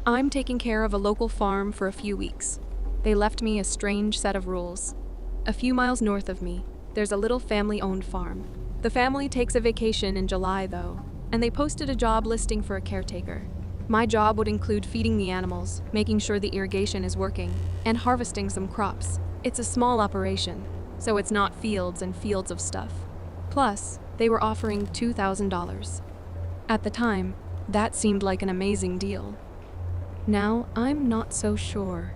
I'm taking care of a local farm for a few weeks. They left me a strange set of rules. A few miles north of me, there's a little family-owned farm. The family takes a vacation in July, though, and they posted a job listing for a caretaker. My job would include feeding the animals, making sure the irrigation is working, and harvesting some crops. It's a small operation, so it's not fields and fields of stuff. Plus, they were offering $2,000. At the time, that seemed like an amazing deal. Now, I'm not so sure.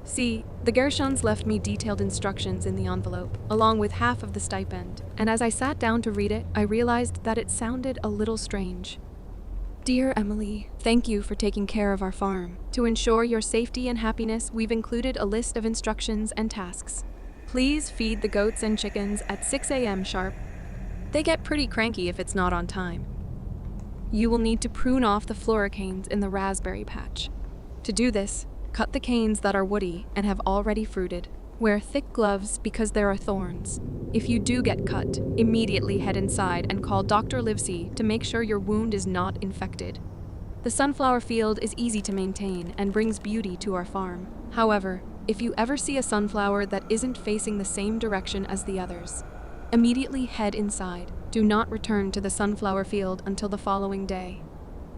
See, the Gershons left me detailed instructions in the envelope, along with half of the stipend, and as I sat down to read it, I realized that it sounded a little strange. Dear Emily, thank you for taking care of our farm. To ensure your safety and happiness, we've included a list of instructions and tasks. Please feed the goats and chickens at 6 a.m. sharp. They get pretty cranky if it's not on time. You will need to prune off the floricanes in the raspberry patch. To do this, cut the canes that are woody and have already fruited. Wear thick gloves because there are thorns. If you do get cut, immediately head inside and call Dr. Livesey to make sure your wound is not infected. The sunflower field is easy to maintain and brings beauty to our farm. However, if you ever see a sunflower that isn't facing the same direction as the others, immediately head inside. Do not return to the sunflower field until the following day.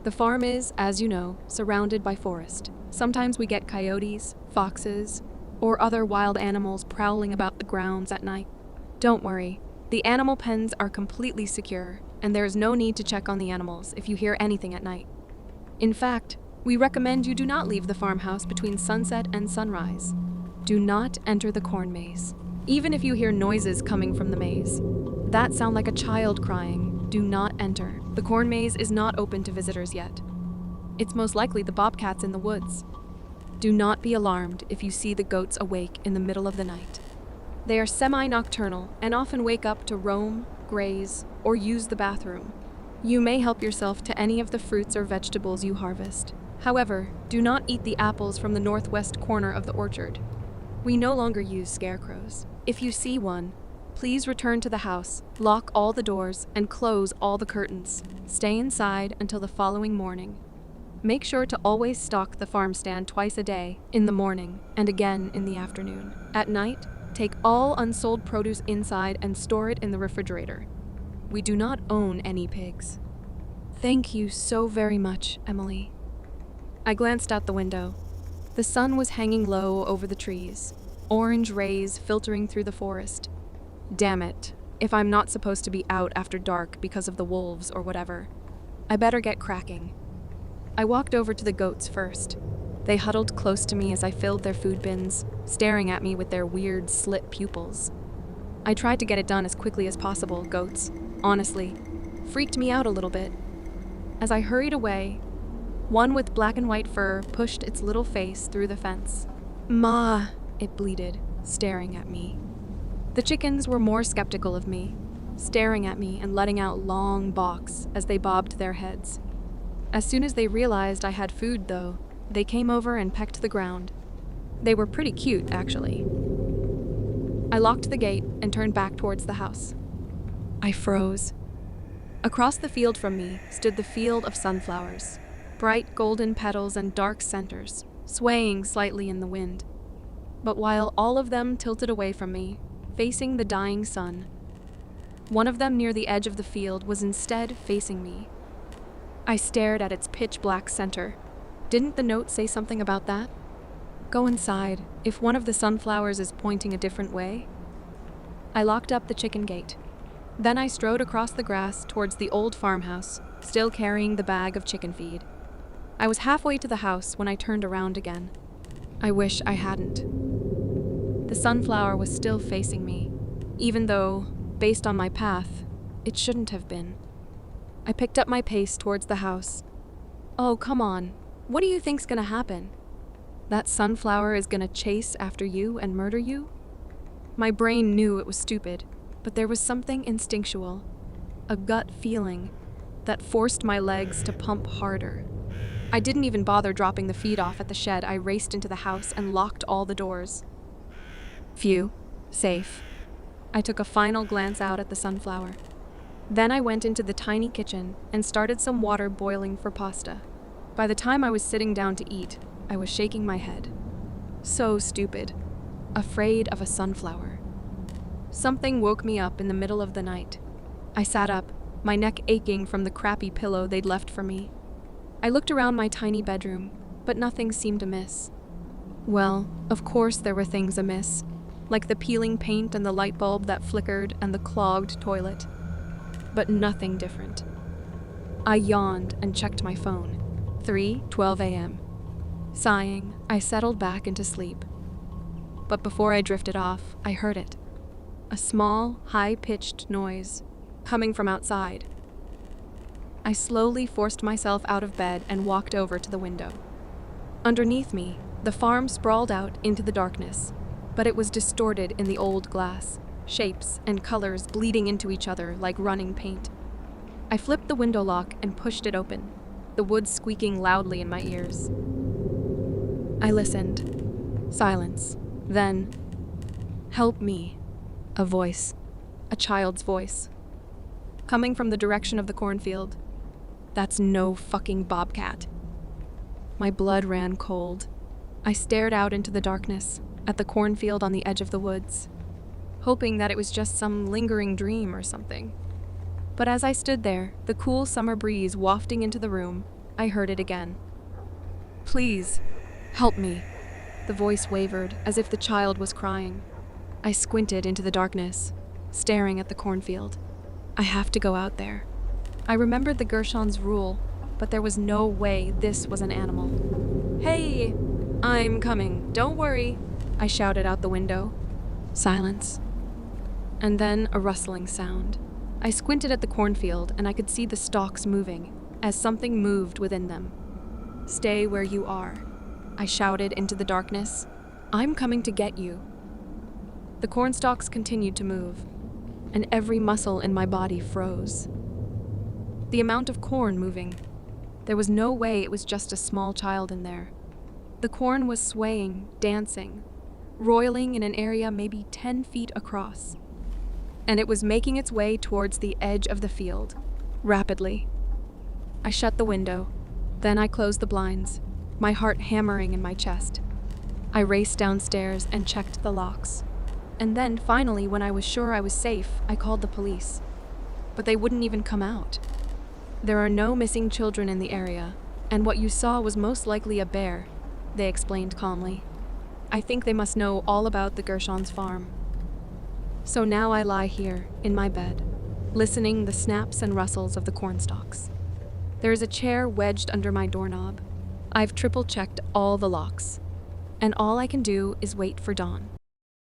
The farm is, as you know, surrounded by forest. Sometimes we get coyotes, foxes, or other wild animals prowling about the grounds at night. Don't worry, the animal pens are completely secure, and there is no need to check on the animals if you hear anything at night. In fact, we recommend you do not leave the farmhouse between sunset and sunrise. Do not enter the corn maze. Even if you hear noises coming from the maze that sound like a child crying, do not enter. The corn maze is not open to visitors yet. It's most likely the bobcats in the woods. Do not be alarmed if you see the goats awake in the middle of the night. They are semi-nocturnal and often wake up to roam, graze, or use the bathroom. You may help yourself to any of the fruits or vegetables you harvest. However, do not eat the apples from the northwest corner of the orchard. We no longer use scarecrows. If you see one, please return to the house, lock all the doors, and close all the curtains. Stay inside until the following morning. Make sure to always stock the farm stand twice a day, in the morning and again in the afternoon. At night, take all unsold produce inside and store it in the refrigerator. We do not own any pigs. Thank you so very much, Emily. I glanced out the window. The sun was hanging low over the trees, orange rays filtering through the forest. Damn it, if I'm not supposed to be out after dark because of the wolves or whatever, I better get cracking. I walked over to the goats first. They huddled close to me as I filled their food bins, staring at me with their weird slit pupils. I tried to get it done as quickly as possible, goats, honestly. Freaked me out a little bit. As I hurried away, one with black and white fur pushed its little face through the fence. Ma, it bleated, staring at me. The chickens were more skeptical of me, staring at me and letting out long balks as they bobbed their heads. As soon as they realized I had food, though, they came over and pecked the ground. They were pretty cute, actually. I locked the gate and turned back towards the house. I froze. Across the field from me stood the field of sunflowers, bright golden petals and dark centers, swaying slightly in the wind. But while all of them tilted away from me, facing the dying sun, one of them near the edge of the field was instead facing me. I stared at its pitch-black center. Didn't the note say something about that? Go inside, if one of the sunflowers is pointing a different way. I locked up the chicken gate. Then I strode across the grass towards the old farmhouse, still carrying the bag of chicken feed. I was halfway to the house when I turned around again. I wish I hadn't. The sunflower was still facing me, even though, based on my path, it shouldn't have been. I picked up my pace towards the house. Oh, come on. What do you think's gonna happen? That sunflower is gonna chase after you and murder you? My brain knew it was stupid, but there was something instinctual, a gut feeling, that forced my legs to pump harder. I didn't even bother dropping the feed off at the shed. I raced into the house and locked all the doors. Phew, safe. I took a final glance out at the sunflower. Then I went into the tiny kitchen and started some water boiling for pasta. By the time I was sitting down to eat, I was shaking my head. So stupid. Afraid of a sunflower. Something woke me up in the middle of the night. I sat up, my neck aching from the crappy pillow they'd left for me. I looked around my tiny bedroom, but nothing seemed amiss. Well, of course there were things amiss, like the peeling paint and the light bulb that flickered and the clogged toilet. But nothing different. I yawned and checked my phone. 3:12 a.m. Sighing, I settled back into sleep. But before I drifted off, I heard it. A small, high-pitched noise, coming from outside. I slowly forced myself out of bed and walked over to the window. Underneath me, the farm sprawled out into the darkness, but it was distorted in the old glass, shapes and colors bleeding into each other like running paint. I flipped the window lock and pushed it open, the wood squeaking loudly in my ears. I listened. Silence. Then, "Help me." A voice. A child's voice. Coming from the direction of the cornfield. That's no fucking bobcat. My blood ran cold. I stared out into the darkness, at the cornfield on the edge of the woods, hoping that it was just some lingering dream or something. But as I stood there, the cool summer breeze wafting into the room, I heard it again. "Please, help me." The voice wavered, as if the child was crying. I squinted into the darkness, staring at the cornfield. I have to go out there. I remembered the Gershon's rule, but there was no way this was an animal. "Hey, I'm coming, don't worry," I shouted out the window. Silence. And then a rustling sound. I squinted at the cornfield and I could see the stalks moving, as something moved within them. "Stay where you are," I shouted into the darkness. "I'm coming to get you." The cornstalks continued to move, and every muscle in my body froze. The amount of corn moving. There was no way it was just a small child in there. The corn was swaying, dancing, roiling in an area maybe 10 feet across. And it was making its way towards the edge of the field, rapidly. I shut the window, then I closed the blinds, my heart hammering in my chest. I raced downstairs and checked the locks. And then, finally, when I was sure I was safe, I called the police. But they wouldn't even come out. "There are no missing children in the area, and what you saw was most likely a bear," they explained calmly. "I think they must know all about the Gershon's farm." So now I lie here, in my bed, listening the snaps and rustles of the cornstalks. There is a chair wedged under my doorknob. I've triple-checked all the locks, and all I can do is wait for dawn.